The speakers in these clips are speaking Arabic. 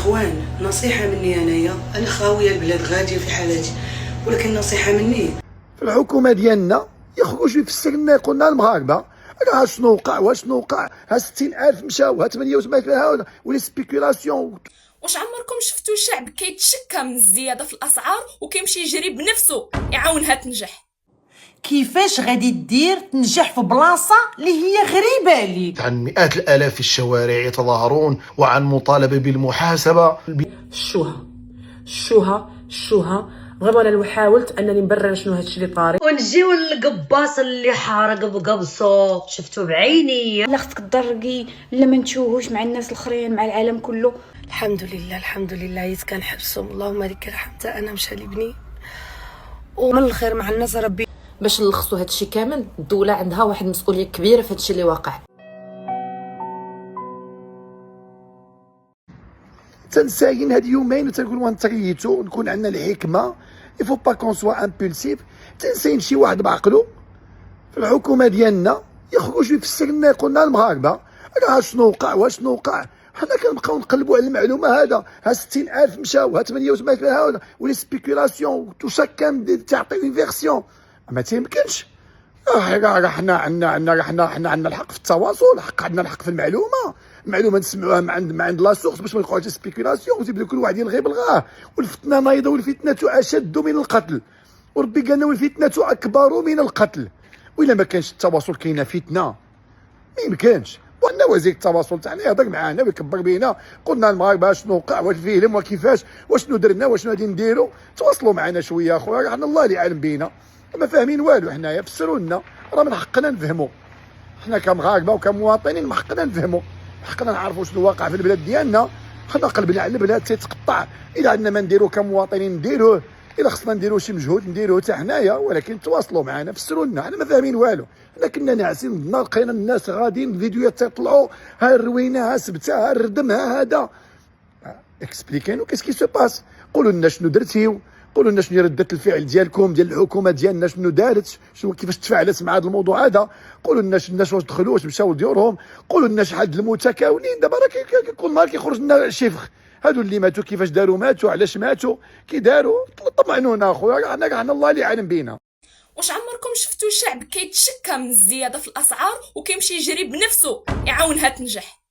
اخوان، نصيحه مني انا خاويه البلاد غاديه في حالاتي، ولكن نصيحه مني في الحكومه ديالنا يخرج يفسر لنا يقول لنا المغاربه راه شنو وقع واشنو وقع، ها 60,000 مشاو، ها 88 ها ولي سبيكولاسيون. واش عمركم شفتوا شعب كيتشكى من الزياده في الاسعار وكيمشي يجري بنفسه يعاونها تنجح؟ كيفاش غادي دير تنجح في بلاصه اللي هي غريبه ليك؟ عن مئات الالاف في الشوارع يتظاهرون وعن مطالبه بالمحاسبه. شوها فريمون انا حاولت انني نبرر شنو هادشي اللي طاري، ونجيو للقباص اللي حارق بقبصو شفتو بعيني. لا خصك تضرقي لا ما نتشوهوش مع الناس الاخرين مع العالم كله. الحمد لله عيت كنحبسهم، اللهم لك الحمد. انا مشى لي بني ومن الخير مع الناس ربي. باش نلخصوا هادشي كامل الدوله عندها واحد المسؤوليه كبيره في هادشي اللي واقع. تنساين هاد يومين وتنقول نتريتو نكون عندنا الحكمه، يفو با كون سوا امبولسيف. تنساين شي واحد بعقلو في الحكومه ديالنا يخرج يفسر لنا يقول لنا المغاربه راه شنو وقع واشنو وقع. حنا كنبقاو نقلبوا على المعلومه هذا، ها 60,000 مشاو، ها 88 ها ولي سبيكولاسيون تو شاكان تعطي اون فيرسيون. ما تيمكنش. راه حنا عندنا الحق في التواصل، عندنا الحق في المعلومه نسمعوها من عند لا سورس باش ما يوقعوش سبيكولاسيون وتبدا كل واحد يلغي بالغاه. والفتنه نايضه والفتنه اشد من القتل، وربي قالنا والفتنه اكبر من القتل. وإلا ما كانش التواصل كاينه فتنه ما يمكنش. وعندنا وزير التواصل تاعنا يهضر معانا ويكبر بينا، قلنا المغاربه شنو وقع واش فيهم وكيفاش واشنو درنا واشنو غادي نديروا. تواصلوا معنا شويه اخويا، راه الله اللي عالم بينا، ما فاهمين والو. حنايا فسروا لنا، راه من حقنا نفهموا. حنا كمغاربه وكمواطنين من حقنا نفهموا، من حقنا نعرفوا شنو واقع في البلاد ديالنا. حنا قلبنا على البلاد تيتقطع، الا عندنا ما نديرو كمواطنين نديروه، الا خصنا نديرو شي مجهود نديروه حتى حنايا. ولكن تواصلوا معنا فسروا لنا، حنا ما فاهمين والو. حنا كنا ناعسين النهار، لقينا الناس غاديين الفيديوهات تيطلعوا، ها الروينه ها سبته ها الردم ها هذا. اكسبليكينو كيس كي سو باس، قولوا لنا شنو درتيو، قولوا لنا شنو ردة الفعل ديالكم ديال الحكومه ديالنا، شنو دارت، شنو كيفاش تفاعلت مع هذا الموضوع هذا. قولوا لنا الناس واش دخلوا واش مشاو لديورهم، قولوا لنا شحال د المتكاونين. دابا راه كل نهار كيخرج لنا شيفر، هادو اللي ماتوا كيفاش داروا، ماتوا علاش ماتوا كي داروا. طمعنونا اخويا، عندنا الله اللي عالم بينا. واش عمركم شفتوا شعب كيتشكى من الزياده في الاسعار وكيمشي يجري بنفسه يعاونها تنجح؟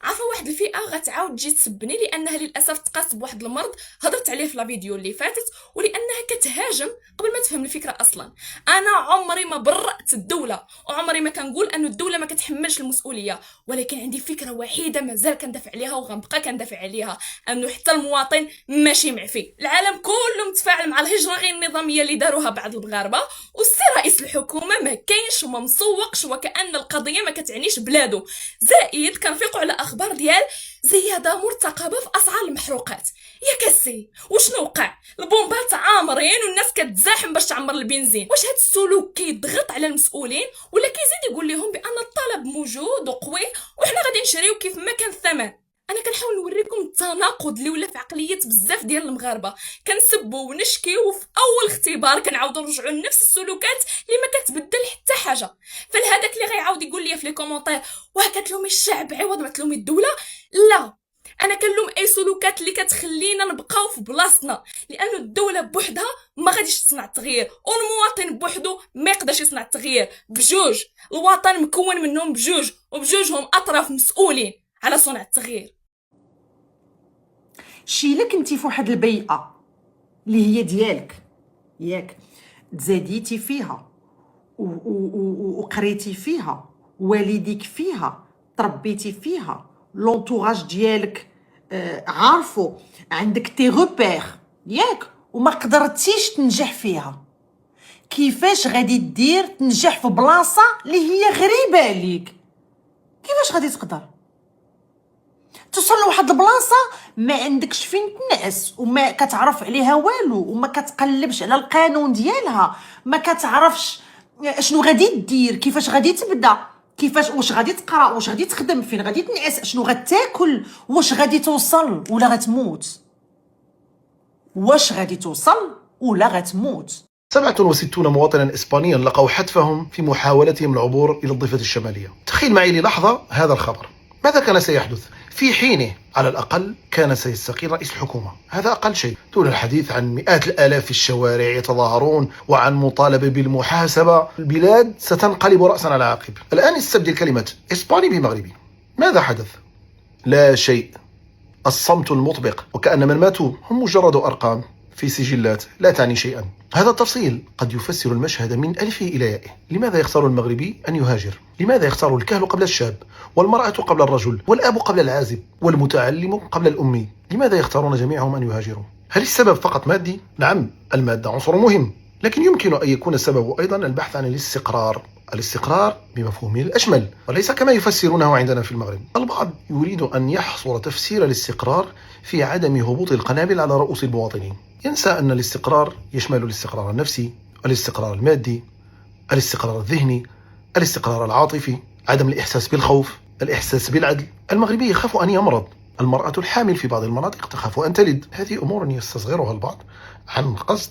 عارفه واحد الفئه غتعاود تجي تسبني لانها للاسف تقاس بواحد المرض هضرت عليه في لا فيديو اللي فاتت، ولانها كتهاجم قبل ما تفهم الفكره اصلا. انا عمري ما برأت الدوله وعمري ما كنقول ان الدوله ما كتحملش المسؤوليه، ولكن عندي فكره وحيده مازال كندافع عليها وغنبقى كندافع عليها، انه حتى المواطن ماشي معفي. العالم كله متفاعل مع الهجره غير النظاميه اللي داروها بعض المغاربه، والسي رئيس الحكومه ما كاينش وما مسوقش وكأن القضيه ما كتعنيش بلادو. زائد كنفيقوا على اخبار ديال زياده مرتقبه في اسعار المحروقات. يا كسي وشنو وقع؟ البومبات عامرين والناس كتزاحم باش تعمر البنزين. واش هاد السلوك كيضغط على المسؤولين ولا كيزيد يقول لهم بان الطلب موجود وقوي وحنا غادي نشريو كيف ما كان الثمن؟ انا كنحاول نوريكم التناقض اللي ولا في عقليه بزاف ديال المغاربه. كنسبوا ونشكيو وفي اول اختبار كنعاودوا نرجعوا لنفس السلوكات اللي ما كتبدل حتى حاجه. فالهداك اللي غيعاود يقول لي في لي كومونتير واه كتلومي الشعب عوض ما تلومي الدوله، لا، انا كنلوم اي سلوكات اللي كتخلينا نبقاو في بلاصتنا، لانه الدوله بوحدها ما غاديش تصنع التغيير، والمواطن بوحدو ما يقدرش يصنع التغيير. بجوج الوطن مكون منهم بجوج، وبجوجهم اطراف مسؤولين على صنع التغيير. شيلك انتي في واحد البيئه اللي هي ديالك ياك، تزاديتي فيها وقريتي فيها، والديك فيها، تربيتي فيها، لونطوراج ديالك عارفو، عندك تي روبير ياك، وما قدرتيش تنجح فيها. كيفاش غادي دير تنجح في بلاصه اللي هي غريبه ليك؟ كيفاش غادي تقدر توصل لواحد البلاصه ما عندكش فين تنعس وما كتعرف عليها والو وما كتقلبش على القانون ديالها، ما كتعرفش شنو غادي دير، كيفاش غادي تبدا، كيفاش واش غادي تقرا، واش غادي تخدم، فين غادي تنعس، شنو غتاكل، واش غادي توصل ولا غتموت، واش غادي توصل ولا غتموت. 67 مواطنا إسبانيا لقوا حتفهم في محاولتهم العبور إلى الضفة الشمالية. تخيل معي للحظة هذا الخبر، ماذا كان سيحدث؟ في حينه على الأقل كان سيستقيل رئيس الحكومة. هذا أقل شيء، دون الحديث عن مئات الآلاف في الشوارع يتظاهرون وعن مطالبة بالمحاسبة. البلاد ستنقلب رأسا على عقب. الآن استبدل كلمة إسباني بمغربي. ماذا حدث؟ لا شيء. الصمت المطبق، وكأن من ماتوا هم مجرد أرقام في سجلات لا تعني شيئا. هذا التفصيل قد يفسر المشهد من ألفه إلى يائه. لماذا يختار المغربي أن يهاجر؟ لماذا يختار الكهل قبل الشاب، والمرأة قبل الرجل، والأب قبل العازب، والمتعلم قبل الأمي؟ لماذا يختارون جميعهم أن يهاجروا؟ هل السبب فقط مادي؟ نعم، المادة عنصر مهم، لكن يمكن أن يكون السبب أيضا البحث عن الاستقرار بمفهومه الأشمل، وليس كما يفسرونه عندنا في المغرب. البعض يريد أن يحصر تفسير الاستقرار في عدم هبوط القنابل على رؤوس المواطنين. ينسى أن الاستقرار يشمل الاستقرار النفسي، الاستقرار المادي، الاستقرار الذهني، الاستقرار العاطفي، عدم الإحساس بالخوف، الإحساس بالعدل. المغربي يخاف أن يمرض، المرأة الحامل في بعض المناطق تخاف أن تلد. هذه أمور يستصغرها البعض عن قصد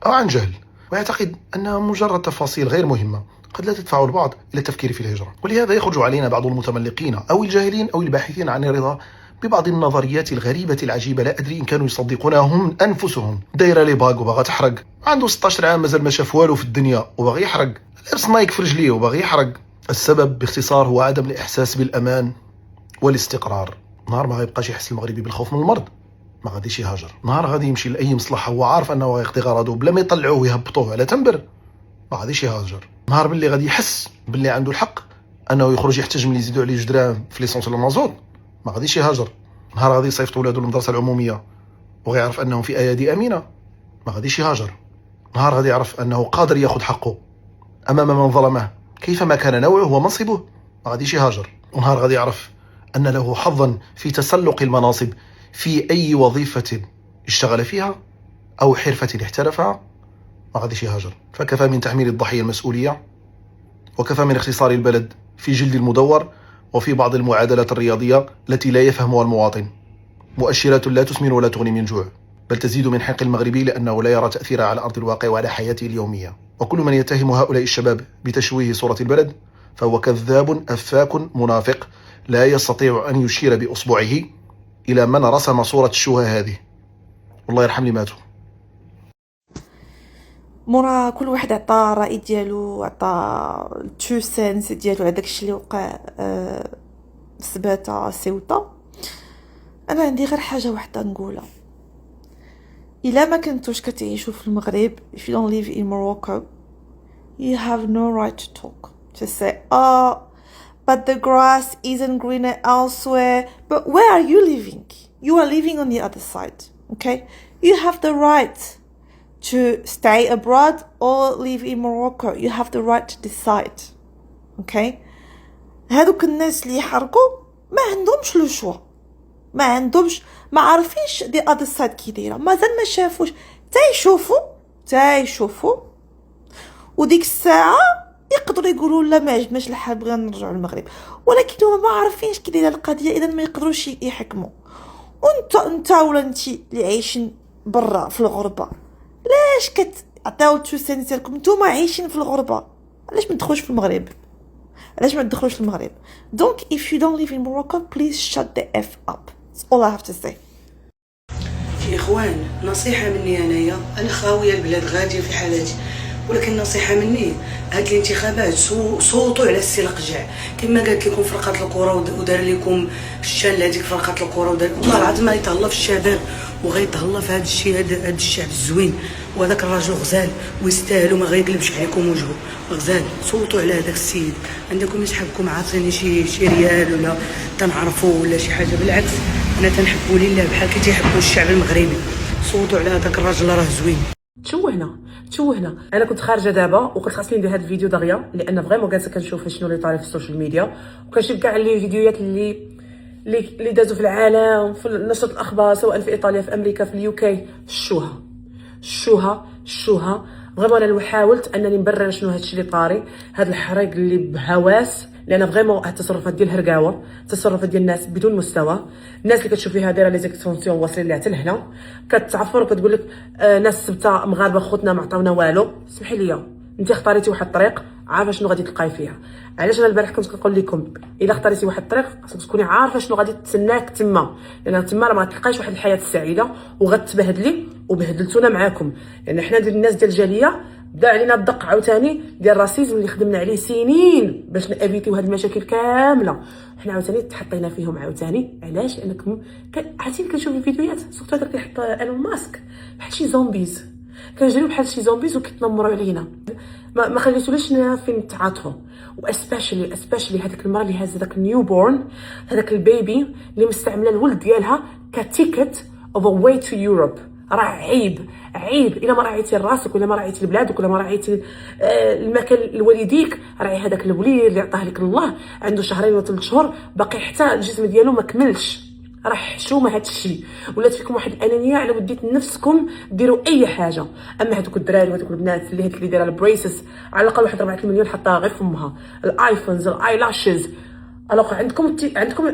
أو عن جهل، ويعتقد أنها مجرد تفاصيل غير مهمة قد لا تدفع البعض إلى التفكير في الهجرة. ولهذا يخرج علينا بعض المتملقين أو الجاهلين أو الباحثين عن الرضا ببعض النظريات الغريبة العجيبة، لا أدري إن كانوا يصدقونها هم أنفسهم. دايرة لي باغ وباغا تحرق، عنده 16 عام مازال ما شاف والو في الدنيا وباغي يحرق، لابس نايك في رجليه وباغي يحرق. السبب باختصار هو عدم الإحساس بالأمان والاستقرار. نهار ما غيبقاش يحس المغربي بالخوف من المرض ما غاديش يهاجر. نهار غادي يمشي لأي مصلحة هو عارف أنه غيقضي غرضه بلا ما يطلعوه ويهبطوه على تنبر ما غاديش يهاجر. نهار باللي غادي يحس باللي عنده الحق أنه يخرج يحتاج من يزيدوا عليه 2 دراهم في ليسونس ولا المازوت ما غاديش يهاجر. نهار غادي يصيفط ولادو للمدرسة العمومية وغيعرف أنهم في أيادي أمينة ما غاديش يهاجر. نهار غادي يعرف أنه قادر ياخذ حقه أمام من ظلمه كيفما كان نوعه ومنصبه ما غاديش يهاجر. ونهار غادي يعرف أن له حظا في تسلق المناصب في أي وظيفة اشتغل فيها أو حرفة احترفها ما غاديش يهاجر. فكفى من تحميل الضحية المسؤولية، وكفى من اختصار البلد في جلد المدور وفي بعض المعادلات الرياضية التي لا يفهمها المواطن. مؤشرات لا تسمن ولا تغني من جوع، بل تزيد من حق المغربي لأنه لا يرى تأثيرها على أرض الواقع وعلى حياته اليومية. وكل من يتهم هؤلاء الشباب بتشويه صورة البلد فهو كذاب أفاك منافق لا يستطيع أن يشير بأصبعه إلى من رسم صورة الشوهة هذه. والله يرحم اللي ماتوا. مورا كل واحد عطى الرأي ديالو، عطى الترو سنس ديالو على داكشي اللي وقع سباتة سيوطة. انا عندي غير حاجه واحده نقولها: الا ما كنتوش كتعيشوا في المغرب، if you don't live in Morocco, you have no right to talk, to say but the grass isn't greener elsewhere. But where are you living? You are living on the other side, okay? You have the right to stay abroad or live in Morocco. You have the right to decide, okay? هادوك الناس اللي يحرقوا ما عندهمش لو شوا، ما عندهمش، ما عارفينش دي other side كي دايره، مازال ما شافوش، تا يشوفوا وديك الساعه يقدروا يقولوا لا ما عجبناش الحال بغينا نرجعوا للمغرب، ولكن هما ما عارفينش كي دايره القضيه، اذا ما يقدروش يحكموا. وانت ولا انت اللي عايشين برا في الغربه، علاش كتعطيو التو سنس ديالكم؟ نتوما عايشين في الغربه، علاش ما تدخلوش في المغرب؟ علاش ما تدخلوش في المغرب؟ دونك if you don't live in Morocco, please shut the f up. That's all I have to say. يا اخوان، نصيحه مني انايا، انا خاويه البلاد غاديه في حالاتي، ولكن نصيحه مني، هاد الانتخابات صوتوا على السي القجع كما قالت لكم فرقه الكره ودار لكم الشان هذيك فرقه الكره ودار، والله العظيم غيتهلا في الشباب وغيتهلا في هذا الشيء، هذا الشعب الزوين، وهذاك الراجل غزال ويستاهل وما غيقلبش عليكم وجهه غزال. صوتوا على هذاك السيد، عندكم يسحبكم عاطيني شي ريال ولا تنعرفوا ولا شي حاجه، بالعكس انا تنحبوا لله بحال كي تيحبوا الشعب المغربي. صوتوا على هذاك الراجل راه زوين. تشوهنا. انا كنت خارجه دابا وكنت خاصني ندير هذا الفيديو دغيا، لان فريمون جالسه كنشوف شنو اللي طاري في السوشيال ميديا، وكنشوف كاع لي فيديوهات اللي دازوا في العالم، في نشره الاخبار، سواء في ايطاليا، في امريكا، في اليوكي. الشوهه فريمون انا حاولت انني نبرر شنو هادشي اللي طاري، هاد الحريق اللي بهواس، لان فريمون التصرفات ديال الهرقاوه، التصرفات ديال الناس بدون مستوى، الناس اللي كتشوف فيها دايره لي زيكستونسيون واصلين لها حتى لهنا، كتعفر وكتقول لك ناس سبته مغاربه خوتنا ما عطاونا والو. سمحي لي، انت اختاريتي واحد الطريق عارفه شنو غادي تلقاي فيها. علاش انا البارح كنت كنقول لكم الا اختاريتي واحد الطريق خاصك تكوني عارفه شنو غادي تسناك تما، لان تما راه ما تلقايش واحد الحياه السعيده وغتبهدلي وبهدلتونا معاكم. لان حنا الناس ديال الجاليه بدا علينا الدق عاوتاني ديال الراسيزم اللي خدمنا عليه سنين باش نابيتيو هاد المشاكل كامله. حنا عاوتاني تحطينا فيهم عاوتاني. علاش؟ لانكم عرفتي كنشوف الفيديوهات سورتو هذاك اللي حط ايلون ماسك بحال شي زومبيز، كنجريو بحال شي زومبيز وكيتنمروا علينا، ما خليتوناش فين نتعاطفوا. واسبيشلي هذيك المراه اللي هازه داك النيو بورن، هذاك البيبي اللي مستعمله الولد ديالها كتيكت اوف واي تو يوروب. راه عيب الا ما راعيتي راسك ولا ما راعيتي لبلادك ولا ما راعيتي المكان لوالديك. راعي هذاك الوليد اللي عطاه لك الله، عنده 2 و 3 شهور باقي حتى الجسم ديالو ما كملش. راه حشومه هذا الشيء، ولات فيكم واحد الانانيه على وديت نفسكم ديروا اي حاجه. اما هذوك الدراري وهذوك البنات اللي دايره البريسس على الاقل واحد 4 مليون حطاها غير فمها، الايفونز الاي لاشز. الوغ عندكم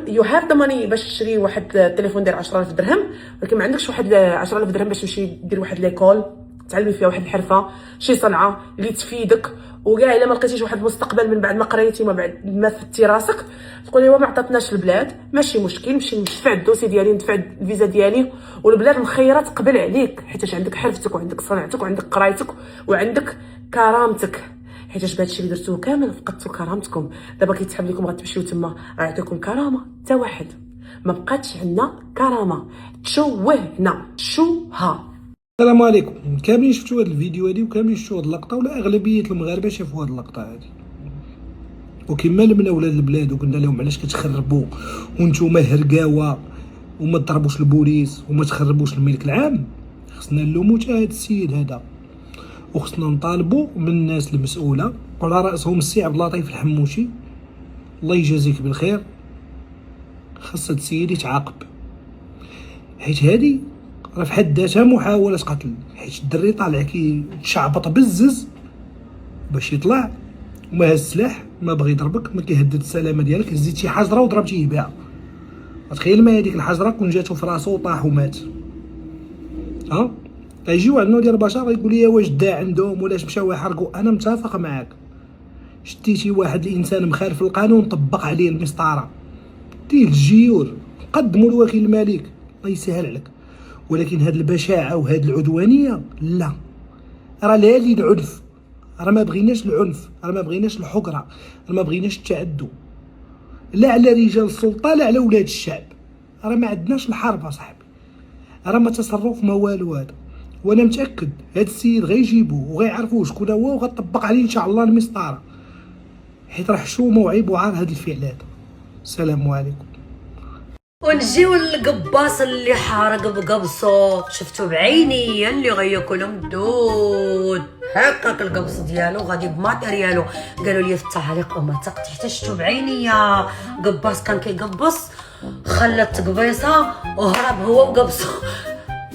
يو هاف ذا ماني باش تشري واحد التليفون ديال 10000 درهم، ولكن ما عندكش واحد 10000 درهم باش تمشي دير واحد ليكول تعلمي فيها واحد الحرفه، شي صنعه اللي تفيدك. وكاع الا ما لقيتيش واحد المستقبل من بعد ما قريتي وما بعد ما فتي راسك تقولي ما عطاتناش البلاد، ماشي مشكل، نمشي ندفع الدوسي ديالي ندفع الفيزا ديالي والبلاد مخيره تقبل عليك، حيت عندك حرفتك وعندك صنعتك وعندك قرايتك وعندك كرامتك. حيت بهذا الشيء اللي درتوه كامل فقدتوا كرامتكم. دابا كيتحب لكم غتمشيو تما يعطيكم كرامه حتى واحد، ما بقاتش عندنا كرامه، تشوهنا تشوها. السلام عليكم. كاملين شفتوا هذا الفيديو هذه وكاملين شفتوا هذه اللقطه، ولا اغلبيه المغاربه شافوا هذه اللقطه هذه. وكما لمنا ولاد البلاد وقلنا لهم علاش كتخربوا وانتم هرقاوه وما تضربوش البوليس وما تخربوش الملك العام، خصنا نلوموا حتى هذا السيد هذا، وخصنا نطالبوا من الناس المسؤوله وعلى راسهم السي عبد اللطيف الحموشي، الله يجازيك بالخير. خاص هذا السيد يتعاقب، حيت هذه راه في حد ذاتها محاوله قتل، حيت الدري طالع كيتشعبط بزز باش يطلع وما هز السلاح، ما بغى يضربك، ما كيهدد السلامه ديالك، هزيت شي حجره وضربتيه بها. تخيل ما هذيك الحجره كون جاتو في راسو وطاح ومات. غيجيو عندنا ديال البشر يقول لي واش دا عندهم ولاش مشاو يحرقوا. انا متفق معاك، شتيتي واحد الانسان مخالف القانون طبق عليه المسطره، ديه الجيور قدموا لوكيل الملك الله يسهل عليك. ولكن هاد البشاعه وهاد العدوانيه لا، راه لا للعنف، راه ما بغيناش العنف، راه ما بغيناش الحقره، راه ما بغيناش التعدو، لا على رجال السلطه لا على ولاد الشعب. راه ما عندناش الحرب صاحبي، راه ما تصرف ما والو هذا. وانا متاكد هاد السيد غيجيبوه وغيعرفوه شكون هو وغطبق عليه ان شاء الله المسطره، حيت راه حشومه وعيب وعار هاد الفعل هذا. السلام عليكم. ونجيو للقباص اللي حارق بقبصو، شفتو بعيني اللي غياكلهم الدود، هكاك القبص ديالو غادي بماتيريالو. قالوا لي في التعليق وما ثقت حتى شفتو بعيني. يا قباص كان كيقبص خلى التقبيصه وهرب هو وقبصو،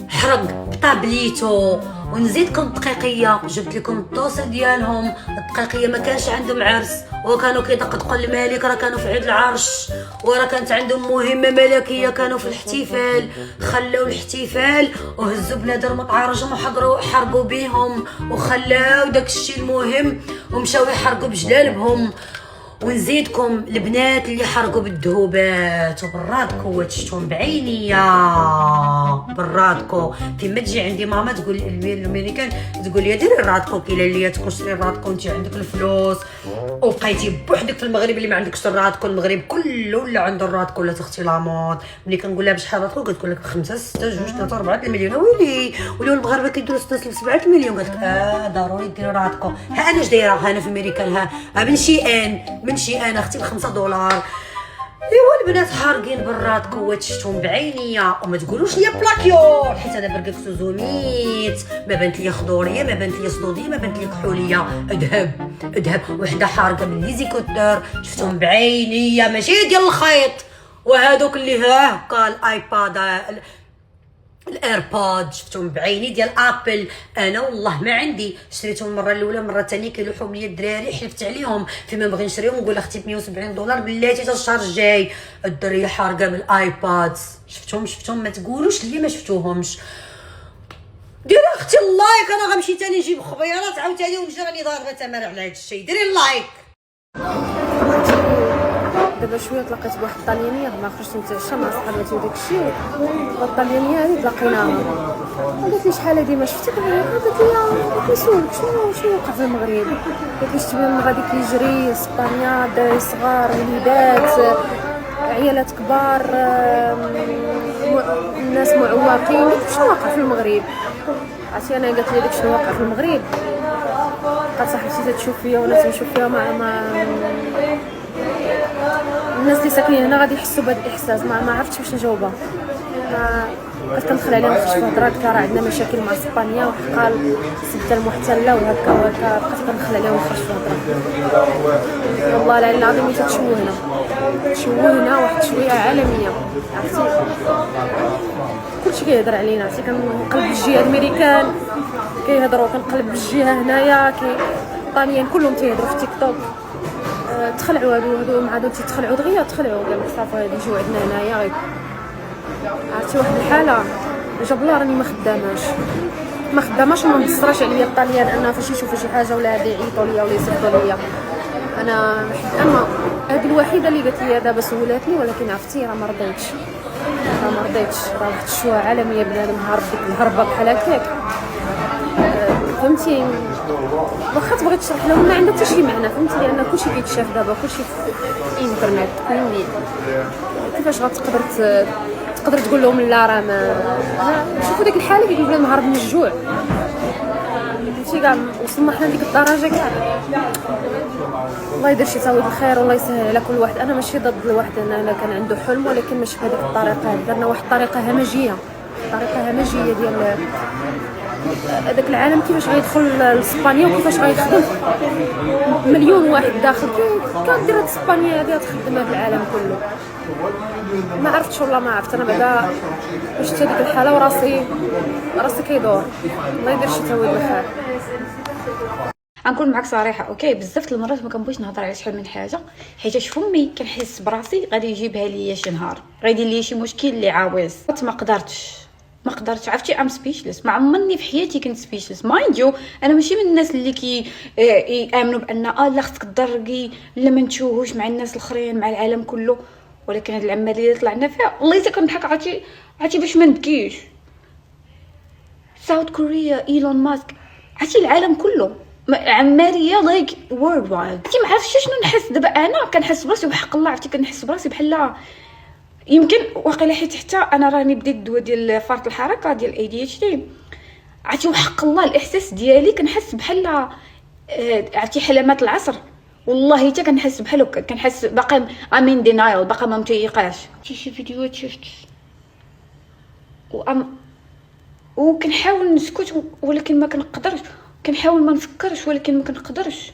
حرق بطابليتو. ونزيدكم الدقيقيه، جبت لكم الطوسه ديالهم. الدقيقيه ما كانش عندهم عرس وكانوا كيدقدقوا الملك، راه كانوا في عيد العرش وراه كانت عندهم مهمه ملكيه، كانوا في الاحتفال. خلاو الاحتفال وهزوا بنادر مطعرجهم وحضروا حرقوا بهم وخلاو داك الشيء المهم ومشاو يحرقوا بجلالبهم. ونزيدكم البنات اللي حرقوا بالذهوبات وبرادكو وشفتهم بعيني برادكو. فيما تجي عندي ماما تقول الامريكان تقول لي ديري رادكو كي ليا تكشري رادكو انت عندك الفلوس وبقيتي بوحدك في المغرب اللي ما عندكش الرادكو. المغرب كله ولا عنده الرادكو ولا تختي لامود. ملي كنقول لها بشحال رادكو كتقول لك 5 6 2 3 4 المليون. ويلي وليو المغاربه كيديروا 6 7 مليون. قالت لك ضروري ديري رادكو. ها انا اش دايره انا في امريكان ها من شي انا اختي ب5 دولار. ايوا البنات حارقين براد كوات شفتهم بعيني. وما تقولوش ليا بلاكيور حيت انا برقك سوزوميت ما بانت لي خضوريه ما بانت لي صدوديه ما بانت لي كحوليه. ذهب وحده حارقه من ليزيكوتور شفتهم بعيني ماشي ديال الخيط. وهذوك اللي هكا الايباد الايربود شفتهم بعيني ديال ابل. انا والله ما عندي شريتهم المره الاولى المره الثانيه كيلوحوا ليا الدراري حلفت عليهم فيما نبغي نشريهم نقول اختي ب 170 دولار بلاتي حتى الشهر الجاي. الدريه حارقه بالايبادز شفتهم ما تقولوش لي ما شفتوهمش. ديري اختي اللايك، انا غنمشي تاني نجيب خبيرات عاوتاني ونجي راني ضاربه تمر على هذا الشيء. ديري اللايك. دابا شويه تلاقيت بواحد الطاليانيه ما خرجت نتعشى مع صحاباتي وداك الشيء. الطاليانيه هذه تلاقيناها قالت لي شحال هادي ما شفتك، قالت لي نسولك شنو وقع في المغرب. قالت لي شتي من غادي كيجري اسبانيا، الدراري صغار، وليدات، عيالات كبار، الناس معوقين. قلت شنو واقع في المغرب؟ عرفتي انا قالت لي داك شنو واقع في المغرب. بقات صاحبتي تشوف فيا وانا تنشوف فيها ما الناس اللي ساكنين هنا غادي يحسوا بهذا الاحساس. ما عرفتش باش نجاوبها. بقيت كندخل عليهم نخرج في هضره، قلت راه عندنا مشاكل مع اسبانيا وحقال السبته المحتله وهكا وهكا. بقيت كندخل عليهم ونخرج في هضره. والله العظيم تشوهنا واحد الشويه عالميه. عرفتي كلشي كيهضر علينا. عرفتي كنقلب الجهه الامريكان كيهضروا، كنقلب الجهه هنايا الطاليان كلهم تيهضروا في تيك توك. تخلعوا هادو مع هادو تيتخلعوا دغيا، تخلعوا قال لك صافي غادي يجيو عندنا هنايا غير. عرفتي واحد الحاله جاب الله راني ما خداماش وما مبصراش عليا الطاليان انها فاش يشوفوا شي حاجه ولا غادي يعيطوا ليا ولا يصيفطوا ليا. انا هذه الوحيده اللي قالت لي دابا سولاتني، ولكن عرفتي راه ما رضيتش. راه واحد الشوهه عالميه بنادم هارب ديك الهربه بحال هكاك. فهمتي واخا تبغي تشرح لهم ما عندها حتى شي معنى. فهمتي لان كلشي كيتشاف دابا، كلشي في الانترنت. فهمتي كيفاش تقدر تقول لهم لا راه ما شوفوا ديك الحاله كيقول لهم هرب من الجوع. فهمتي كاع وصلنا حنا لديك الدرجه كاع. الله يدير شي تعويض الخير والله يسهل على كل واحد. انا ماشي ضد الواحد انا كان عنده حلم، ولكن ماشي بهذيك الطريقه هذه. درنا واحد الطريقه همجيه ديال هذاك العالم كيفاش غيدخل لاسبانيا وكيفاش غيخدم. مليون واحد داخل كدير هاد اسبانيا هادي تخدم هاد العالم كله. ما عرفتش والله ما عرفت. انا بعدا شفت هذيك الحاله وراسي كيدور. الله يدير شي تعويض الخير. غنكون معاك صريحه اوكي. بزاف المرات ما كنبغيش نهضر على شحال من حاجه، حيت فمي كنحس براسي غادي يجيبها ليا شي نهار، غيدير ليا شي مشكل اللي عاوز. ما قدرتش عرفتي ام سبيشلس. ما عمرني في حياتي كنت سبيشلس. مايند يو انا ماشي من الناس اللي يامنوا بان لا خصك تضرقي لا ما نتشوهوش مع الناس الاخرين مع العالم كله. ولكن هاد العمليه اللي طلعنا فيها والله حتى كنضحك. عرفتي باش ما نبكيش. ساوث كوريا، ايلون ماسك، عرفتي العالم كله عماليه لايك وورلد وايد. عرفتي ما عرفتش شنو نحس دابا. انا كنحس براسي وحق الله عرفتي كنحس براسي بحال يمكن واقيلا حتى انا راني بديت الدواء ديال فرط الحركه ديال ADHD. عرفتي وحق الله الاحساس ديالي كنحس بحال عرفتي حلمات العصر. والله حتى كنحس بحال هكا، كنحس باقي امين دينايل، باقي ما متيقاش. شي فيديوهات شفت وكنحاول نسكت ولكن ما كنقدرش. كنحاول ما نفكرش ولكن ما كنقدرش.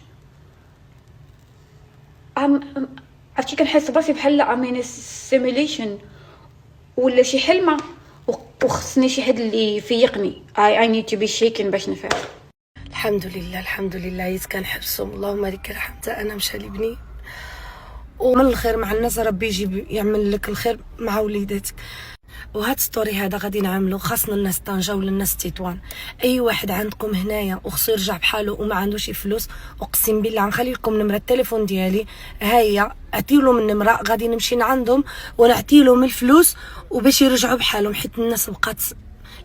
عرفتي كنحس براسي بحال امين سيميليشن ولا شي حلمه وخصني شي حد اللي يفيقني. I need to be shaken باش نفيق. الحمد لله عيت كنحبسهم. اللهم لك الحمد. انا مشى لي بني ومن الخير مع الناس ربي يجيب يعمل لك الخير مع وليداتك. وهاد ستوري هذا غادي نعملو خاصنا الناس طنجة ولا الناس تطوان. اي واحد عندكم هنايا وخصو يرجع بحاله وما عندوش فلوس، اقسم بالله غنخلي لكم نمره التليفون ديالي هيا، عطيولهم النمره غادي نمشي لعندهم ونعطيلهم الفلوس وباش يرجعوا بحالهم. حيت الناس بقات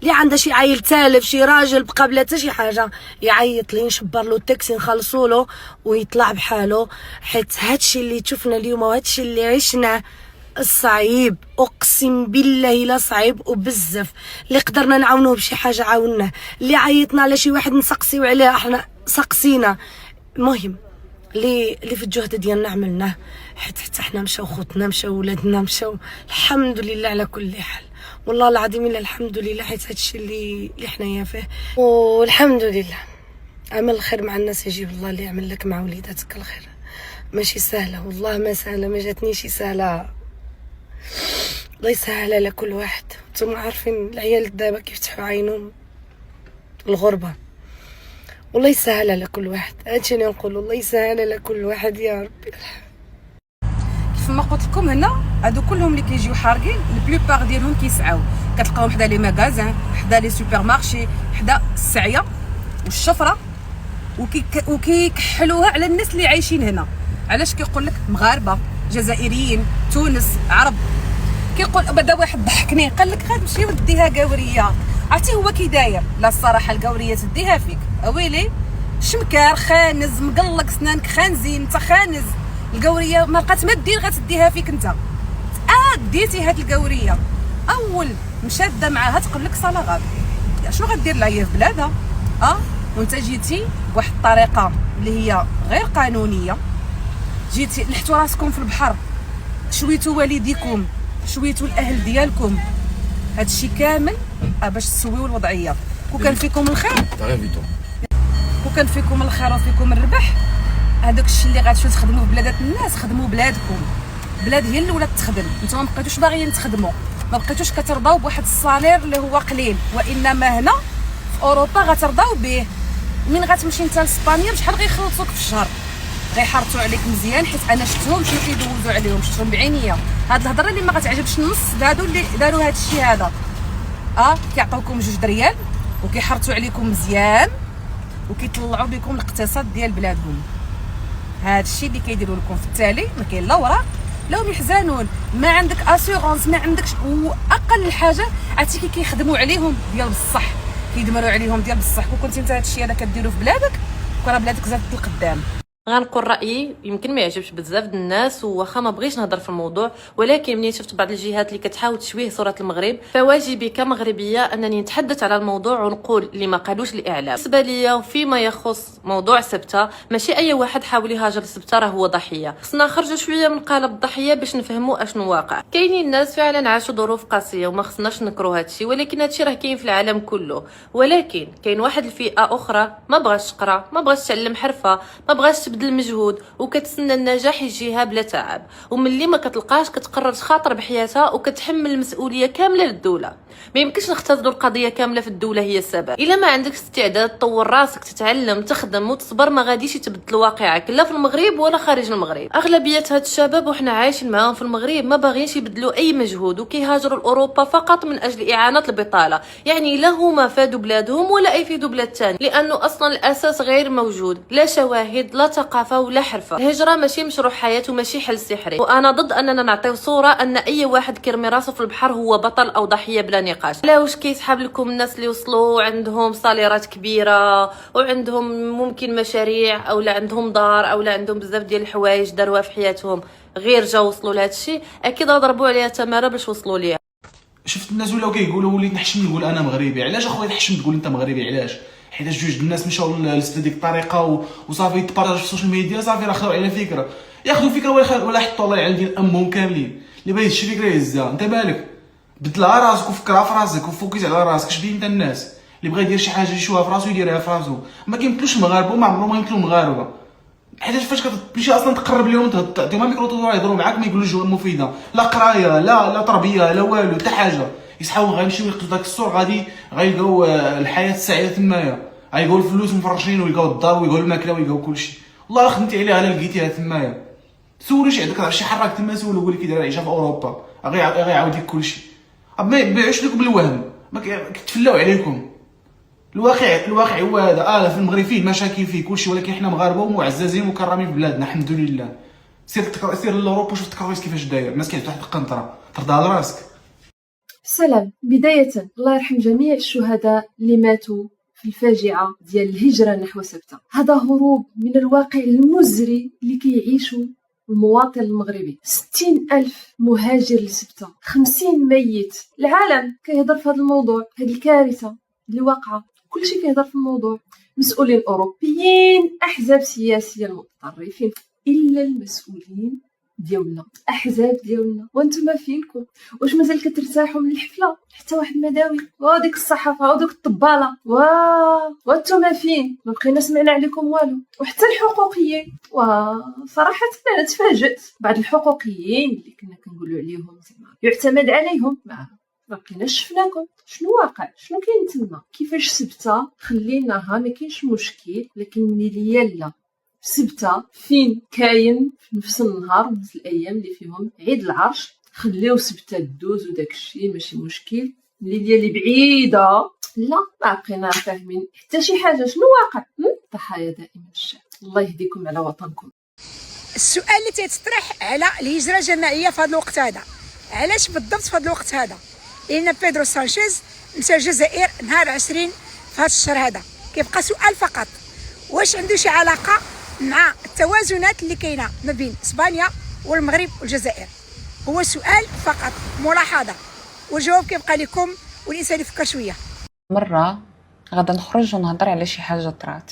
اللي عندها شي عيل تالف، شي راجل بقى بلا حتى شي حاجه يعيط لي نشبر له التاكسي نخلصوا له ويطلع بحاله. حيت هادشي اللي شفنا اليوم وهادشي اللي عشناه صعيب، اقسم بالله لا صعيب وبزاف. اللي قدرنا نعاونوه بشي حاجه عاوناه، اللي عيطنا على شي واحد نسقسيو عليه احنا سقسينا. المهم اللي في الجهد ديالنا عملناه. حتى حنا مشاو خوتنا مشاو ولادنا مشاو. الحمد لله على كل حال. والله العظيم الا الحمد لله. حيت هادشي اللي حنايا فيه والحمد لله. عمل الخير مع الناس يجيب الله اللي يعمل لك مع وليداتك الخير. ماشي سهله والله، ما سهله، ما جاتنيش سهله. الله يسهل على كل واحد. نتوما عارفين العيال دابا كيفتحوا عينهم الغربه. والله يسهل على كل واحد. هادشي اللي نقول، الله يسهل على كل واحد يا ربي. فما قلت لكم هنا هادو كلهم اللي كيجيو حارقين البلوبار ديالهم كيسعاو، كتلقاوهم حدا لي ماغازان، حدا لي سوبر مارشي، حدا السعيه والشفره، وكيكحلوها على الناس اللي عايشين هنا. علاش كيقول لك مغاربه، جزائريين، تونس، عرب. كيقول بدا واحد ضحكني قال لك غتمشي وديها قاوريه، عرفتي هو كي داير. لا الصراحه القاوريه تديها فيك اويلي شمكار خانز مقلق سنانك خانزين انت خانز. القوريه ما بقات ما دير غتديها فيك انت. ديتي هاد القوريه اول مشاده معاها تقول لك صاله غاب، شنو غدير لها هي في بلادها؟ وانت جيتي بواحد الطريقه اللي هي غير قانونيه، جيتي لحتوا راسكم في البحر، شويتوا والديكم، شويتوا الاهل ديالكم، هادشي كامل باش تسويو الوضعيه. وكان فيكم الخير، وكان فيكم الخير وفيكم الربح، هذاك الشيء اللي غتمشيو تخدموه في بلادات الناس خدموا بلادكم. بلاد هي اللي ولات تخدم، نتوما ما بقيتوش باغيين تخدموا، ما بقيتوش كترضاو بواحد الصالير اللي هو قليل، وانما هنا في اوروبا غترضاو به. من غتمشي انت لاسبانيا بشحال غيخلصوك في الشهر؟ غيحرطوا عليك مزيان، حيت انا شفتهم شنو كيدوزوا عليهم، شفتهم بعينيا. هاد الهضره اللي ما غتعجبش النص هادو اللي داروا هاد الشيء هذا، كيعطيوكم 2 ريال وكيحرطوا عليكم مزيان وكيطلعوا بكم الاقتصاد ديال بلادهم. هاد الشيء اللي كيديروا لكم في التالي ما كاين لا وراء لا هم يحزنون، ما عندك اسيغونس، ما عندكش. واقل حاجه عرفتي كي كيخدموا عليهم ديال بصح، كيدمروا عليهم ديال بصح. كنت انت هاد الشيء هذا كديرو في بلادك كره بلادك زادت لقدام. غنقول رايي يمكن ما يعجبش بزاف د الناس، واخا ما بغيش نهضر في الموضوع، ولكن ملي شفت بعض الجهات اللي كتحاول تشويه صوره المغرب، فواجبي كمغربيه انني نتحدث على الموضوع ونقول اللي ما قالوش الاعلام. بالنسبه ليا وفيما يخص موضوع سبته، ماشي اي واحد حاول يهاجر سبته راه هو ضحيه. خصنا نخرجوا شويه من قالب الضحيه باش نفهموا اشنو واقع. كاينين ناس فعلا عاشوا ظروف قاسيه وما خصناش نكروا هادشي، ولكن هادشي راه كاين في العالم كله. ولكن كاين واحد الفئه اخرى ما بغاش تقرا، ما بغاش تعلم حرفه، ما بغاش تبذل مجهود، وكتسنى النجاح يجيها بلا تعب، وملي ما كتلقاش كتقرر تخاطر بحياتها وكتحمل المسؤوليه كامله للدوله. ما يمكنش نختزلوا القضيه كامله في الدوله هي السبب. الا ما عندك استعداد تطور راسك، تتعلم، تخدم وتصبر، ما غاديش يتبدل واقعك لا في المغرب ولا خارج المغرب. اغلبيه هاد الشباب وحنا عايشين معاهم في المغرب ما باغيينش يبدلوا اي مجهود، وكيهاجروا لاوروبا فقط من اجل اعانه البطاله. يعني لا هما فادوا بلادهم ولا يفيدوا بلاد ثاني، لانه اصلا الاساس غير موجود، لا شواهد لا ثقافه ولا حرفه. الهجره ماشي مشروع حياه وماشي حل سحري، وانا ضد اننا نعطيو صوره ان اي واحد كيرمي راسه في البحر هو بطل او ضحيه بلا نقاش. لا واش كيسحب لكم الناس اللي وصلوا وعندهم صاليرات كبيره وعندهم ممكن مشاريع، او لا عندهم دار، او لا عندهم بزاف ديال الحوايج داروها في حياتهم غير جاو وصلوا لهذا الشيء، اكيد ضربوا عليها تماره باش وصلوا ليها. شفت الناس ولاو كيقولوا وليت نحشم نقول انا مغربي. علاش اخويا تحشم تقول انت مغربي؟ علاش؟ حيت جوج الناس مشاو لديك الطريقه وصافي تبارطاج في السوشيال ميديا، صافي راه خداو على فكره، ياخذوا فكره ولا حطوا الله يعلم ديال امهم كاملين. اللي بغى يشري فكره يهزها. انت مالك؟ بدلها راسك وفكرها في راسك وفوكس على راسك. اش بين انت الناس اللي بغى يدير شي حاجه يشوفها في راسو يديرها في راسو. ما كيمثلوش المغاربه وما عمرهم ما يمثلوا المغاربه، حيت فاش كتمشي اصلا تقرب لهم تعطيهم الميكرو يهضروا معاك ما يقولوش جواب مفيده، لا قرايه لا تربيه لا والو حتى حاجه. يصحاو غيمشيو يلقاو داك السور غادي غيلقاو الحياه السعيده تمايا، غيلقاو الفلوس مفرشين ويلقاو الدار ويلقاو الماكله ويلقاو كلشي. والله خدمتي عليها الا لقيتيها تمايا. سولي شي عندك شي حراك تما، سولو قول لك كي داير عيشه في اوروبا، غيعاود لك كلشي. ما يبيعوش لكم بالوهم، ما كيتفلاو عليكم. الواقع هو هذا. في المغرب فيه مشاكل فيه كلشي، ولكن حنا مغاربه ومعززين ومكرمين في بلادنا الحمد لله. سير لاوروبا وشوف التكريس كيفاش داير، الناس كيعطيو واحد القنطره ترضى راسك. سلام. بداية الله يرحم جميع الشهداء اللي ماتوا في الفاجعة ديال الهجرة نحو سبتة. هذا هروب من الواقع المزري اللي كيعيشوا المواطن المغربي. 60,000 مهاجر لسبتة، 50 ميت. العالم كيهضر في هذا الموضوع، هذه الكارثة اللي واقعة، كل شيء كيهضر في الموضوع. مسؤولين أوروبيين، أحزاب سياسية المتطرفين، إلا المسؤولين ديالنا، احزاب ديالنا. وانتم فينكم؟ واش مازال كترتاحوا من الحفله؟ حتى واحد مداوي وديك الصحافه وديك الطباله وانتم فين؟ ما بقينا سمعنا عليكم والو. وحتى الحقوقيين، صراحه انا تفاجأت. بعض الحقوقيين اللي كنا كنقولوا عليهم زعما يعتمد عليهم، ما بقيناش شفناكم. شنو واقع؟ شنو كاين تما؟ كيفاش سبته خليناها ما كاينش مشكل، لكن ملي لا سبتة فين كاين في نفس النهار، نفس الايام اللي فيهم عيد العرش، خليو سبتة دوز وداك الشيء ماشي مشكل. اللي بعيده لا باقينا فاهمين حتى شي حاجه. شنو واقع؟ ضحايا دائما الشعب. الله يهديكم على وطنكم. السؤال اللي تيتطرح على الهجره الجماعيه في هذا الوقت هذا، علاش بالضبط في هذا الوقت هذا؟ لان بيدرو سانشيز مشى الجزائر نهار 20 في هذا الشهر هذا. كيبقى سؤال فقط، واش عنده شي علاقه مع التوازنات اللي كاينه ما بين اسبانيا والمغرب والجزائر؟ هو سؤال فقط، ملاحظه، والجواب كيبقى لكم والانسان يفكر شويه. مره غادا نخرج ونهضر على شي حاجه طرات،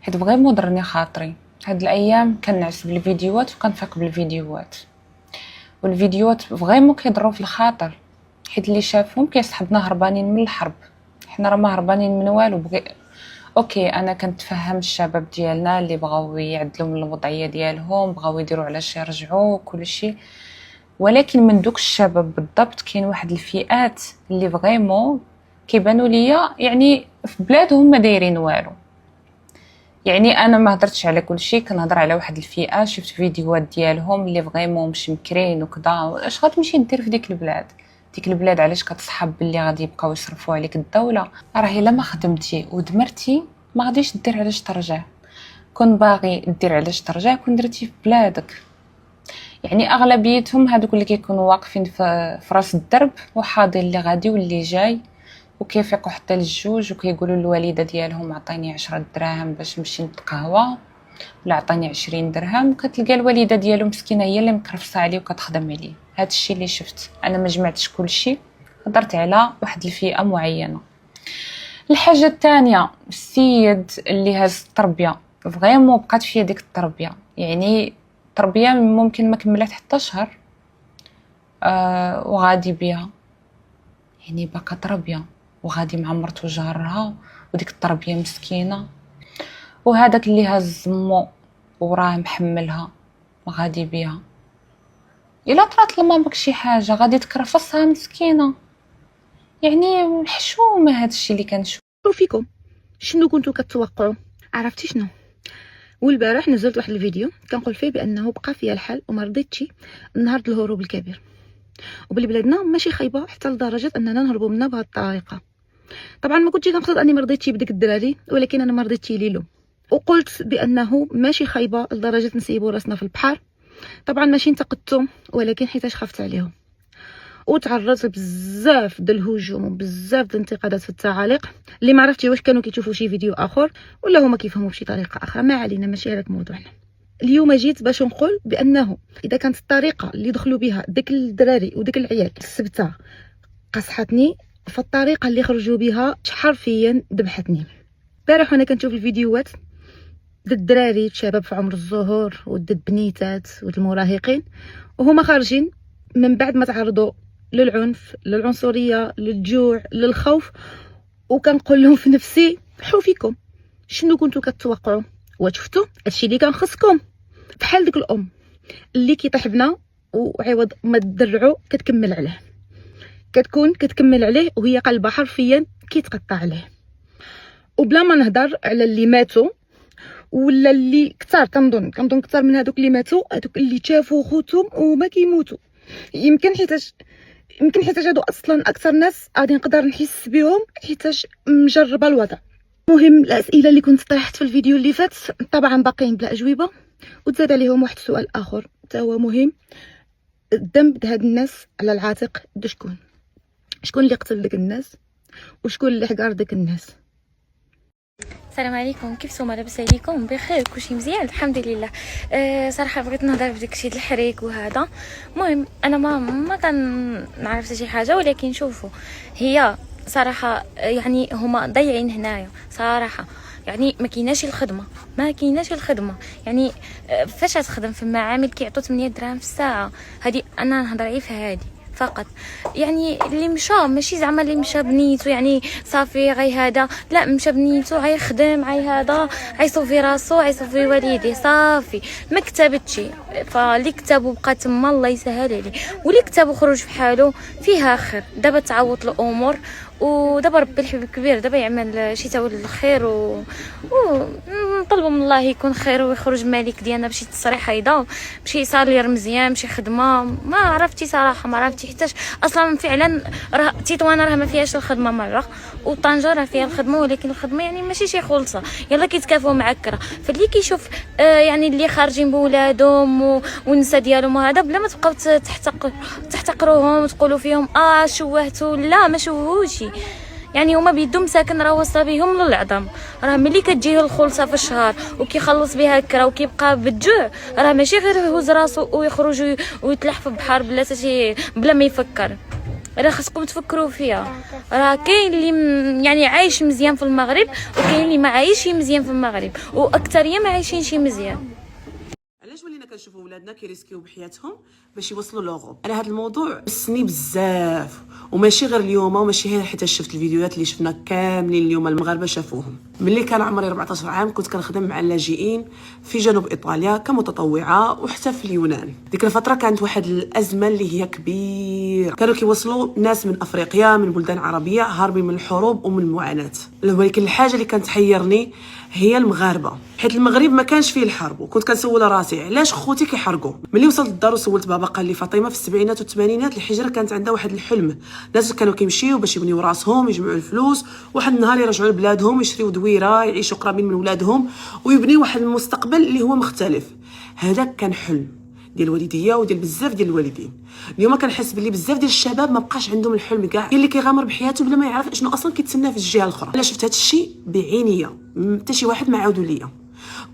حيت بغيمو ضرني خاطري. هاد الايام كنعس بالفيديوهات وكنفيق بالفيديوهات، والفيديوهات فغيمو كيضرو في الخاطر، حيت اللي شافهم كيصحبنا هربانين من الحرب. حنا راه ما هربانين من والو. اوكي انا كنتفهم الشباب ديالنا اللي بغاو يعدلوا من الوضعيه ديالهم، بغاو يديروا علاش يرجعوا كل شيء، ولكن من دوك الشباب بالضبط كاين واحد الفئات اللي فغيمون كيبانوا ليا يعني في بلادهم ما دايرين والو. يعني انا ما هضرتش على كل شيء، كنهضر على واحد الفئه شفت فيديوهات ديالهم اللي فغيمون مش مكرين وكذا. اش غتمشي دير في ديك البلاد؟ ديك البلاد علاش كتصحاب باللي غادي يبقاو يصرفوا عليك الدوله؟ راه الا ما خدمتي ودمرتي ما غاديش دير علاش ترجع. كون باغي دير علاش ترجع كون درتي في بلادك. يعني اغلبيتهم هذوك اللي كيكونوا واقفين في راس الدرب وحاضين اللي غادي واللي جاي، وكيفيقوا حتى للجوج وكيقولوا للوالده ديالهم عطيني 10 دراهم باش نمشي نتقهوى، ولا عطيني 20 درهم، وكتلقى الوالده ديالو مسكينه هي اللي مكرفصه عليه وكتخدم عليه. هذا الشيء اللي شفت انا، ما جمعتش كل شيء، هضرت على واحد الفئه معينه. الحاجه الثانيه، السيد اللي هز التربيه فريمون بقات فيا ديك التربيه، يعني تربيه ممكن ما كملت حتى شهر وغادي بيها، يعني باقا تربيه وغادي مع مرتو جارها، وديك التربيه مسكينه. وهذاك اللي هز مو وراه محملها وغادي بيها، الا طرات لمامك شي حاجه غادي تكرفصها مسكينه. يعني الحشومه هذا الشيء اللي كنشوف فيكم. شنو كنتو كتوقعوا؟ عرفتي شنو؟ والبارح نزلت واحد الفيديو كنقول فيه بانه بقى فيا الحال وما رضيتش نهار الهروب الكبير، وبلي بلادنا ماشي خايبه حتى لدرجه اننا نهربوا منها بهذه الطريقه. طبعا ما كنتش كنقصد اني ما رضيتش بديك الدراري، ولكن انا ما رضيتش ليلو، وقلت بانه ماشي خايبه لدرجه نسيبوا راسنا في البحر. طبعا ماشي انتقدتهم، ولكن حيتاش خفت عليهم وتعرضت بزاف د الهجوم وبزاف د الانتقادات في التعاليق اللي ما عرفتش واش كانوا كيشوفوا شي فيديو اخر ولا هما كيفهموا بشي طريقه اخرى. ما علينا، ماشي هذاك موضوعنا اليوم. جيت باش نقول بانه اذا كانت الطريقه اللي دخلوا بها داك الدراري وداك العيال السبته قصحتني، فالطريقه اللي خرجوا بها حرفيا ذبحتني. امبارح وانا كنشوف الفيديوهات د الدراري الشباب في عمر الزهور ود البنيتات ود المراهقين وهما خارجين من بعد ما تعرضوا للعنف، للعنصريه، للجوع، للخوف، وكنقول لهم في نفسي حو فيكم. شنو كنتو كتوقعوا؟ وشفتوا هادشي اللي كان خصكم. بحال ديك الام اللي كيطيح بنا وعوض ما تدرعو كتكمل عليه، كتكون كتكمل عليه وهي قلبها حرفيا كيتقطع عليه. وبلا ما نهضر على اللي ماتوا ولا اللي كثار، كنظن كثار من هذوك اللي ماتوا، هذوك اللي شافوا خوتهم وما كيموتوا. يمكن حيتاش هادو اصلا اكثر ناس غادي نقدر نحس بهم حيتاش مجربه الوضع. مهم الاسئله اللي كنت طرحت في الفيديو اللي فات طبعا باقيين بلا اجوبه، وتزاد عليهم واحد السؤال اخر حتى هو مهم. الذنب هاد الناس على العاتق د شكون اللي قتل ديك الناس وشكون اللي حقر ديك الناس؟ السلام عليكم، كيف نتوما؟ لاباس عليكم؟ بخير؟ كلشي مزيان الحمد لله. صراحه بغيت نهضر في داكشي ديال الحريق وهذا. المهم انا ما كنعرف حتى شي حاجه، ولكن شوفوا هي صراحه يعني هما ضايعين هنايا صراحه. يعني ما كايناش الخدمه، يعني فاش تخدم في المعامل كيعطوا 8 دراهم في الساعه. هذه انا نهضر غير في هذه فقط. يعني اللي مشى ماشي زعما اللي مشى بنيته يعني صافي غي هذا، لا مشى بنيته غيخدم هذا غيصوفي راسو غيصوفي والديه صافي ما كتبتش. فاللي كتبوا بقى تما الله يسهل عليه، واللي كتبوا خرج في حاله فيها خير. دابا تعوض الامور ودابا ربي الحبيب كبير، دابا يعمل شي تاول الخير ونطلبوا من الله يكون خير ويخرج مالك ديالنا بشي تصريح هيدا بشي صالير مزيان بشي خدمه. ما عرفتي صراحه ما عرفتي حتىش اصلا فعلا. راه تطوان راه ما فيهاش الخدمه مره، وطنجه راه فيها الخدمه، ولكن الخدمه يعني ماشي شي خلصه، يلا كيتكافوا مع الكره. فاللي كيشوف يعني اللي خارجين بولادهم والنساء ديالهم وهذا بلا ما تبقاو تحتقروهم وتقولوا فيهم شوهتوا، لا ما شوهوش. يعني هما بيدهم مساكن راه واصله بهم للعظم. راه ملي كتجيه الخلصه في الشهر وكيخلص بها الكرا وكيبقى بالجوع، راه ماشي غير يهز راسو ويخرج ويتلح في البحر بلا ما يفكر. راه خاصكم تفكروا فيها. راه كاين اللي يعني عايش مزيان في المغرب، وكاين اللي ما عايش مزيان في المغرب، واكثريه ما عايشين شي مزيان. علاش ولينا كنشوفوا ولادنا كيريسكيو بحياتهم باش يوصلوا لوغوب؟ انا هذا الموضوع مسني بزاف، وماشي غير اليوم وماشي غير حيت شفت الفيديوهات اللي شفنا كاملين اليوم المغاربه شافوهم. ملي كان عمري 14 عام كنت كنخدم مع اللاجئين في جنوب ايطاليا كمتطوعه، وحتى في اليونان. ديك الفتره كانت واحد الازمه اللي هي كبيره، كانوا كيوصلوا ناس من افريقيا من بلدان عربيه هاربين من الحروب ومن المعاناه. ولكن الحاجه اللي كانت تحيرني هي المغاربه، حيت المغرب ما كانش فيه الحرب. وكنت كنسول راسي علاش خوتي كيحرقوا. ملي وصلت للدار وسولت بابا قال لي فاطمه في السبعينات والثمانينات الحجره كانت عندها واحد الحلم، الناس كانوا كيمشيو باش يبنيو راسهم يجمعوا الفلوس، واحد النهار يرجعوا لبلادهم يشريو دويره يعيشوا قرابين من ولادهم ويبنيو واحد المستقبل اللي هو مختلف. هذاك كان حلم ديال الوالديه وديال بزاف ديال الوالدين. اليوم كنحس باللي بزاف ديال الشباب ما بقاش عندهم الحلم كاع، اللي كيغامر بحياته بلا ما يعرف شنو اصلا كيتسناه في الجهه الاخرى. انا شفت هذا الشيء بعينيا، حتى شي واحد ما عاودوا ليا.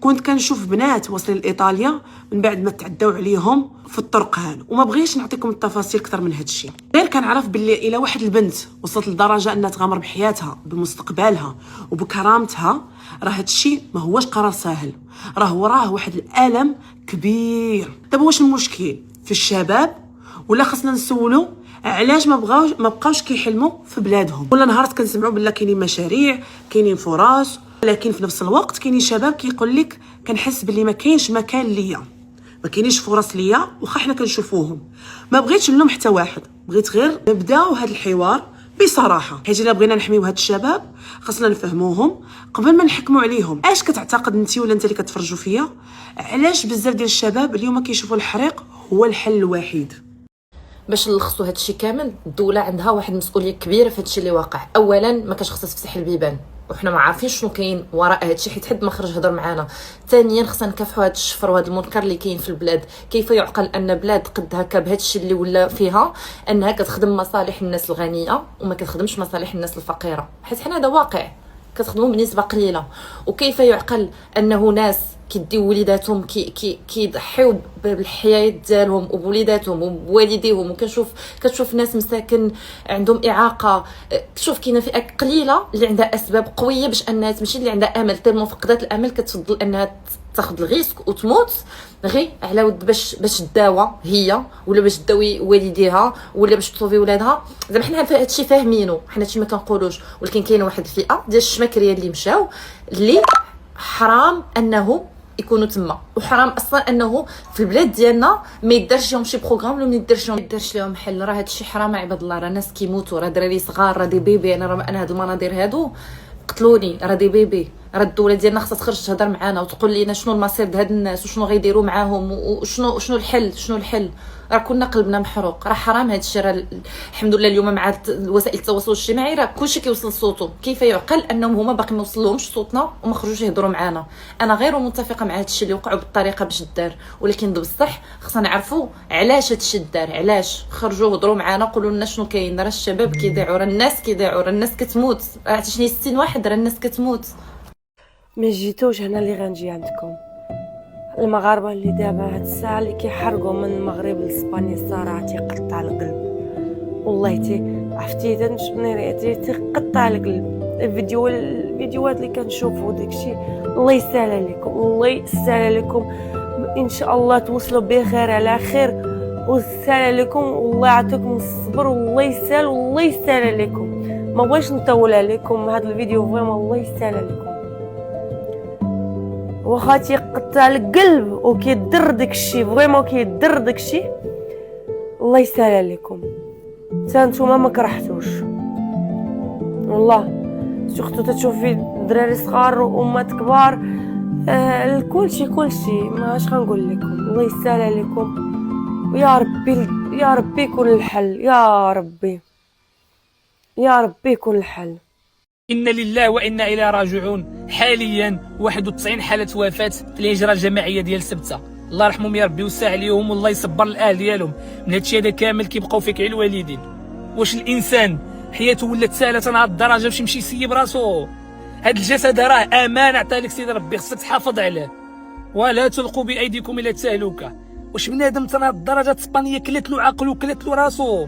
كنت كنشوف بنات واصلين لايطاليا من بعد ما تعداو عليهم في الطرقان، وما بغيتش نعطيكم التفاصيل اكثر من هذا الشيء. غير كنعرف باللي الى واحد البنت وصلت لدرجه انها تغامر بحياتها بمستقبلها وبكرامتها، راه هذا الشيء ما هوش قرار سهل، راه وراه واحد الالم كبير. دابا واش المشكل في الشباب، ولا خصنا نسولوا علاش ما بقاوش كيحلموا في بلادهم؟ كل نهار كنسمعوا بلا كاينين مشاريع كاينين فرص، لكن في نفس الوقت كاينين شباب كيقول لك كنحس باللي ما كاينش مكان ليا، ما كاينينش فرص ليا، واخا حنا كنشوفوهم. ما بغيتش نلوم حتى واحد، بغيت غير نبداو هذا الحوار بصراحه، حيت الا بغينا نحميو هاد الشباب خاصنا نفهموهم قبل ما نحكموا عليهم. اش كتعتقد انت ولا انت اللي كتفرجوا فيا؟ علاش بزاف ديال الشباب اليوم كيشوفوا الحريق هو الحل الوحيد؟ باش نلخصوا هذا الشيء كامل، الدوله عندها واحد المسؤوليه كبيره في هذا الشيء اللي واقع. اولا ما كانش خصها تفتح البيبان، وحنا ما عارفين شنو كاين وراء هذا الشيء حيت حد ما خرج هضر معانا. ثانيا خصنا نكافحوا هذا الشفر وهذا المنكر اللي كاين في البلاد. كيف يعقل ان بلاد قد هكا بهذا الشيء اللي ولا فيها انها كتخدم مصالح الناس الغنيه وما كتخدمش مصالح الناس الفقيره؟ حيت حنا هذا واقع كتخدموا بنسبه قليله. وكيف يعقل انه ناس كيديو وليداتهم كيضحيو بالحياه ديالهم وبوليداتهم وبوالديهم، كتشوف ناس مساكن عندهم اعاقه، كتشوف كاينه فئه قليله اللي عندها اسباب قويه باش انها تمشي، اللي عندها امل تالمو فقدات الامل كتفضل انها تاخذ الريسك وتموت غير على ود باش تداوى هي، ولا باش تداوي والديها، ولا باش تطوفي ولادها. زعما حنا هذا الشيء فاهمينه، حنا هادشي ما كنقولوش، ولكن كاينه واحد الفئه ديال الشماكريه اللي مشاو اللي حرام انه يكونوا تما، وحرام اصلا انه في البلاد ديالنا ما يدارش لهم شي بروغرام ولا ما يدارش لهم حل. راه هادشي حرام عباد الله، راه ناس كيموتوا، راه دراري صغار، راه دي بيبي. انا هاد المناظر هادو قتلوني، راه دي بيبي. راه الدوله ديالنا خاصها تخرج تهضر معنا وتقول لنا شنو المصير د هاد الناس وشنو غيديروا معاهم وشنو الحل. راه كنا قلبنا محروق، راه حرام هاد الشيء. راه الحمد لله اليوم مع وسائل التواصل الاجتماعي راه كلشي كيوصل صوته. كيف يعقل انهم هما باقي ما وصلهمش صوتنا وما خرجوش يهضروا معنا؟ انا غير متفقه مع هاد الشيء اللي وقعوا بالطريقه باش دار، ولكن بصح خصنا نعرفوا علاش هاد الشيء دار، علاش خرجوا هضروا معنا قولوا لنا شنو كاين. راه الشباب كيضيعوا، راه الناس كيضيعوا، راه الناس كتموت. عرفتي 60 واحد راه الناس كتموت. ما جيتوش هنا اللي غنجي عندكم المغاربه اللي دابا هاد الساعه اللي كيحرقوا من المغرب لاسبانيا. الصراحه تيقطع القلب والله. عرفتي تيقطع القلب. الفيديوهات اللي كنشوفوا داكشي الله يسهل عليكم، الله يسهل عليكم. ان شاء الله توصلوا بخير على خير والسلام عليكم، والله يعطيكم الصبر، والله يسهل، والله يسهل عليكم. ما بغيتش نطول عليكم هذا الفيديو، فريمون الله يسهل عليكم. واخا تيقطع القلب وكيدر داكشي، فريمون كيدر داكشي، الله يسهل عليكم. حتى نتوما ما كرهتوش والله، سورتو تشوفي دراري صغار وامات كبار، كلشي ما اش غنقول لكم. الله يسهل عليكم، ويا ربي يا ربي يكون الحل، يا ربي يكون الحل. إنا لله وإنا إليه راجعون. حاليا 91 حالة وفاة في الهجرة الجماعية ديال سبتة. الله يرحمهم يا ربي ويوسع عليهم، والله يصبر الأهل ديالهم من هادشي هذا كامل. كيبقاو فيك على الوالدين. واش الإنسان حياته ولات سهلة تنهار الدرجة باش يمشي يسيب راسو؟ هاد الجسد راه أمان عطاه لك سيدي ربي، خصك تحافظ عليه. ولا تلقوا بأيديكم إلى التهلكة. واش بنادم تنهار الدرجة اسبانيا كلات له عقلو كلات له راسو؟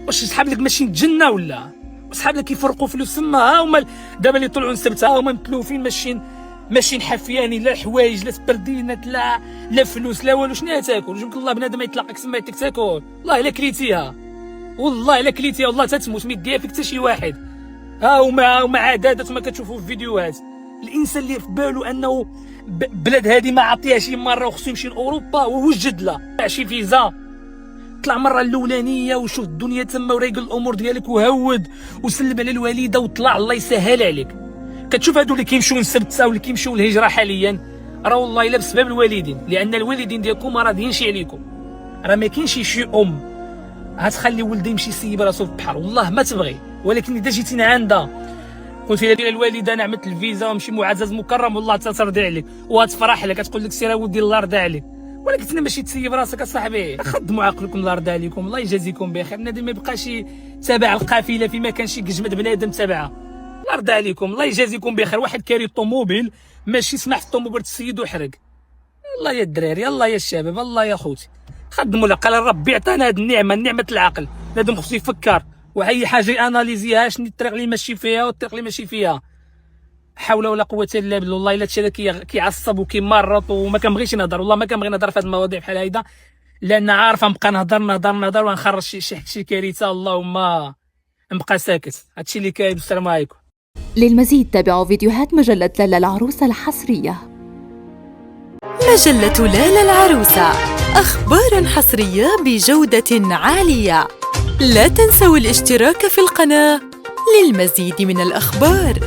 واش صحاب لك ماشيين الجنة ولا؟ وصحاب لك يفرقوا فلوس تما، ها هما دابا اللي طلعوا نسبت، ها هما متلوفين ماشيين حفيانين، لا حوايج لا سبردينات لا فلوس لا والو. شنو تاكل؟ جبك الله بنادم يطلقك سما يديك تاكل، والله الا كليتيها، والله الا كليتيها، والله تتموت ما يديها فيك حتى شي واحد. ها هما عادات ما كتشوفوا في فيديوهات. الانسان اللي في بالو انه بلاد هذه ما عطيها شي مره وخصو يمشي لاوروبا ووجد له شي فيزا، طلع مره الاولانيه وشوف الدنيا تما وريقل الامور ديالك وهود وسلم على الوالده وطلع، الله يسهل عليك. كتشوف هادو اللي كيمشيو لسبتة واللي كيمشيو للهجره حاليا، راه والله الا بسبب الوالدين، لان الوالدين ديالكم ما راضيينش عليكم. راه ما كاينش شي غتخلي ولدها يمشي يسيب راسو في البحر، والله ما تبغي. ولكن اذا جيتي عندها قلتي لها الوالده انا عملت الفيزا ومشي معزز مكرم، والله ترضي عليك وغتفرح لك، تقول لك سير ودي الله يرضى عليك. ولكن انت ماشي تسيب راسك اصاحبي، خدموا عقلكم الله يرضى عليكم، الله يجازيكم بخير. بنادم ما يبقاش تابع القافله فيما كان شي كجمد بنادم تابعها، الله يرضى عليكم، الله يجازيكم بخير. واحد كاري طوموبيل ماشي يسمح في الطوموبيل تسيد وحرق. الله يا الدراري، الله يا الشباب، الله يا خوتي، خدموا العقل. ربي عطانا هذه النعمه، نعمه العقل. بنادم خصو يفكر واي حاجه ياناليزيها، شنو الطريق اللي ماشي فيها والطريق اللي ماشي فيها. حول ولا قوه الا بالله. والله الا هادشي هذا كيعصب وكيمرط، وما كنبغيش نهضر، والله ما كنبغي نهضر في هذه المواضيع بحال هيدا، لان عارفه نبقى نهضر ونخرج شي كارثه. اللهم نبقى ساكت. هادشي اللي كاين. السلام عليكم. للمزيد تابعوا فيديوهات مجلة لالا العروسة الحصرية. مجلة لالا العروسة، أخبار حصرية بجودة عالية. لا تنسوا الاشتراك في القناة للمزيد من الأخبار.